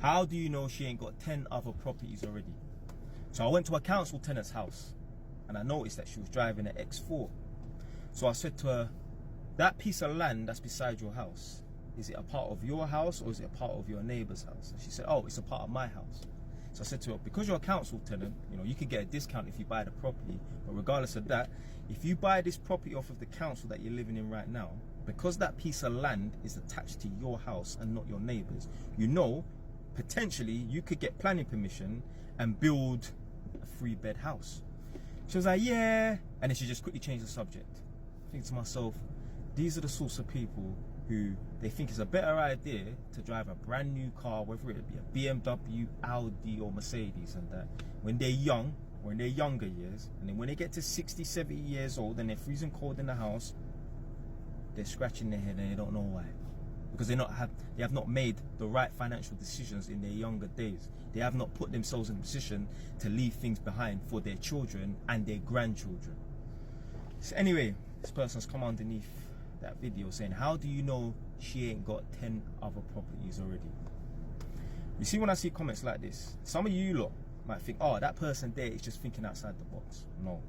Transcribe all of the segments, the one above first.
How do you know she ain't got 10 other properties already? So I went to a council tenant's house and I noticed that she was driving an X4. So I said to her, that piece of land that's beside your house, is it a part of your house or is it a part of your neighbour's house? And she said, oh, it's a part of my house. So I said to her, because you're a council tenant, you know, you could get a discount if you buy the property. But regardless of that, if you buy this property off of the council that you're living in right now, because that piece of land is attached to your house and not your neighbour's, you know, potentially you could get planning permission and build a 3-bed house. She was like, yeah. And then she just quickly changed the subject. I think to myself, these are the sorts of people who they think it's a better idea to drive a brand new car, whether it be a BMW, Audi or Mercedes, and that when they're young or in their younger years, and then when they get to 60, 70 years old and they're freezing cold in the house, they're scratching their head and they don't know why. Because they have not made the right financial decisions in their younger days. They have not put themselves in a position to leave things behind for their children and their grandchildren. So anyway, this person's come underneath that video saying, how do you know she ain't got 10 other properties already? You see, when I see comments like this, some of you lot might think, oh, that person there is just thinking outside the box. No.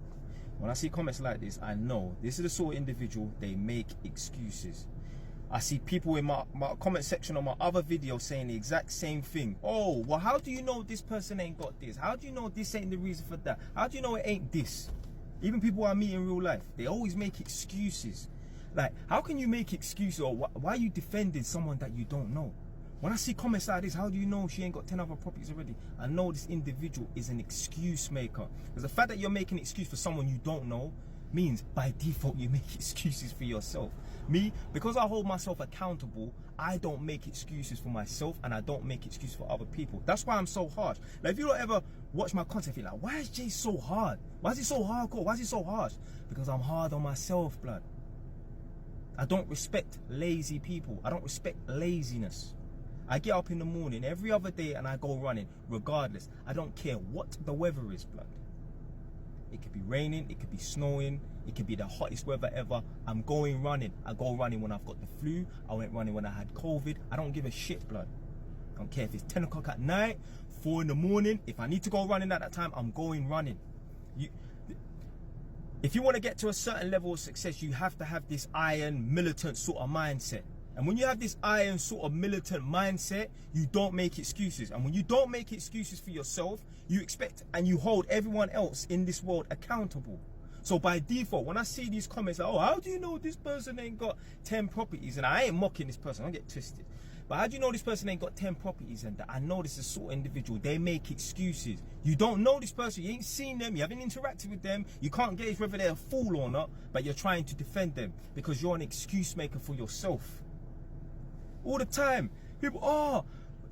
When I see comments like this, I know this is the sort of individual, they make excuses. I see people in my comment section on my other video saying the exact same thing. Oh, well, how do you know this person ain't got this? How do you know this ain't the reason for that? How do you know it ain't this? Even people I meet in real life, they always make excuses. Like, how can you make excuses, or why are you defending someone that you don't know? When I see comments like this, how do you know she ain't got 10 other properties already? I know this individual is an excuse maker. Because the fact that you're making an excuse for someone you don't know means by default you make excuses for yourself. Me, because I hold myself accountable, I don't make excuses for myself and I don't make excuses for other people. That's why I'm so harsh. Like, if you don't ever watch my content, you're like, why is Jay so hard? Why is he so hardcore? Why is he so harsh? Because I'm hard on myself, blood. I don't respect lazy people. I don't respect laziness. I get up in the morning every other day and I go running regardless. I don't care what the weather is, blood. It could be raining, it could be snowing, it could be the hottest weather ever. I'm going running. I go running when I've got the flu. I went running when I had COVID. I don't give a shit, blood. I don't care if it's 10 o'clock at night, 4 in the morning. If I need to go running at that time, I'm going running. If you want to get to a certain level of success, you have to have this iron, militant sort of mindset. And when you have this iron sort of militant mindset, you don't make excuses. And when you don't make excuses for yourself, you expect and you hold everyone else in this world accountable. So by default, when I see these comments, like, oh, how do you know this person ain't got 10 properties? And I ain't mocking this person, don't get twisted. But how do you know this person ain't got 10 properties? And that I know this is the sort of individual, they make excuses. You don't know this person, you ain't seen them, you haven't interacted with them, you can't gauge whether they're a fool or not, but you're trying to defend them because you're an excuse maker for yourself. All the time, people,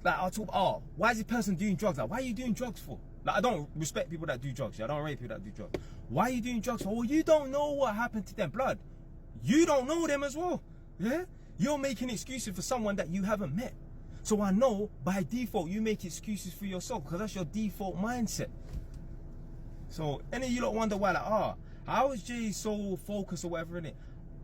like I'll talk, why is this person doing drugs? Like, why are you doing drugs for? Like, I don't respect people that do drugs. I don't rate people that do drugs. Why are you doing drugs for? Well, you don't know what happened to them, blood. You don't know them as well. Yeah? You're making excuses for someone that you haven't met. So I know by default you make excuses for yourself because that's your default mindset. So any of you lot wonder why, like, how is Jay so focused or whatever in it?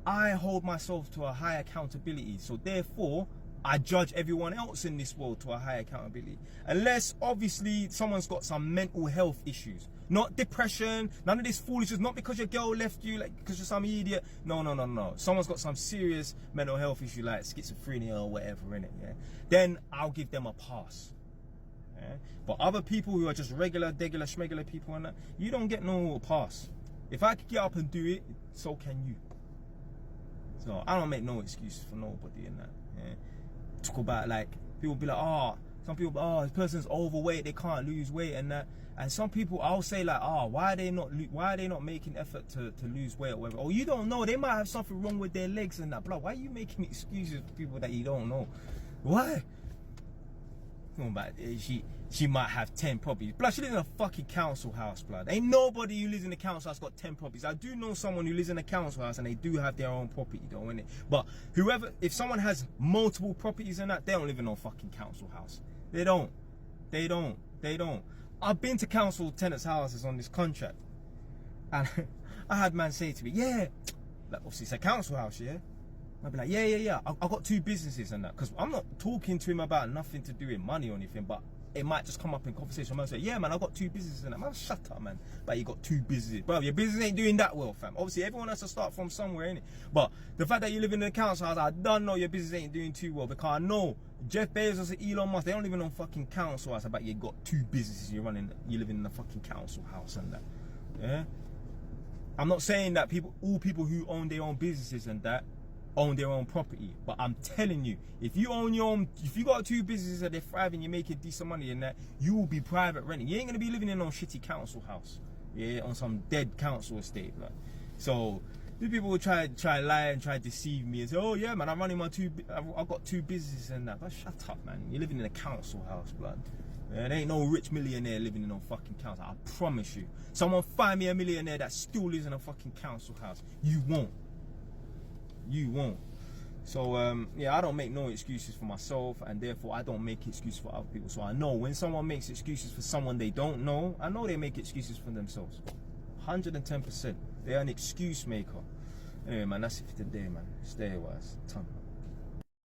I hold myself to a high accountability. So therefore, I judge everyone else in this world to a high accountability. Unless, obviously, someone's got some mental health issues. Not depression, none of this foolishness, not because your girl left you, like, because you're some idiot. No. Someone's got some serious mental health issue, like schizophrenia or whatever, innit, yeah? Then I'll give them a pass. Yeah? But other people who are just regular, schmegular people and that, you don't get no pass. If I could get up and do it, so can you. So I don't make no excuses for nobody in that. Yeah? Talk about, like, people be like, some people, this person's overweight, they can't lose weight and that. And some people, I'll say like, why are they not making effort to lose weight or whatever? Or you don't know, they might have something wrong with their legs and that. Bro, why are you making excuses for people that you don't know? Why? But she might have 10 properties. Blood, she lives in a fucking council house, blood. Ain't nobody who lives in a council house got 10 properties. I do know someone who lives in a council house and they do have their own property though, innit? But if someone has multiple properties and that, they don't live in no fucking council house. They don't. I've been to council tenants' houses on this contract. And I had man say to me, yeah, like, obviously it's a council house, yeah? I'll be like, yeah. I got 2 businesses and that. Because I'm not talking to him about nothing to do with money or anything, but it might just come up in conversation. I might say, yeah, man, I got 2 businesses and that. Man, shut up, man. But you got 2 businesses. Bro, your business ain't doing that well, fam. Obviously, everyone has to start from somewhere, innit? But the fact that you live in a council house, I don't know your business ain't doing too well. Because I know Jeff Bezos and Elon Musk, they don't live in a fucking council house. But you got 2 businesses you live in a fucking council house and that. Yeah? I'm not saying that all people who own their own businesses and that own their own property, but I'm telling you, if you got 2 businesses and they're thriving, you're making decent money in that, you will be private renting. You ain't gonna be living in no shitty council house, yeah, on some dead council estate, like. So these people will try lie and try to deceive me and say, oh yeah, man, I'm running I've got 2 businesses and that. But shut up, man. You're living in a council house, blood. There ain't no rich millionaire living in no fucking council. I promise you. Someone find me a millionaire that still lives in a fucking council house. You won't. You won't. So yeah, I don't make no excuses for myself, and therefore I don't make excuses for other people. So I know when someone makes excuses for someone they don't know, I know they make excuses for themselves. 110%. They're an excuse maker. Anyway, man, that's it for today, man. Stay wise. Ton.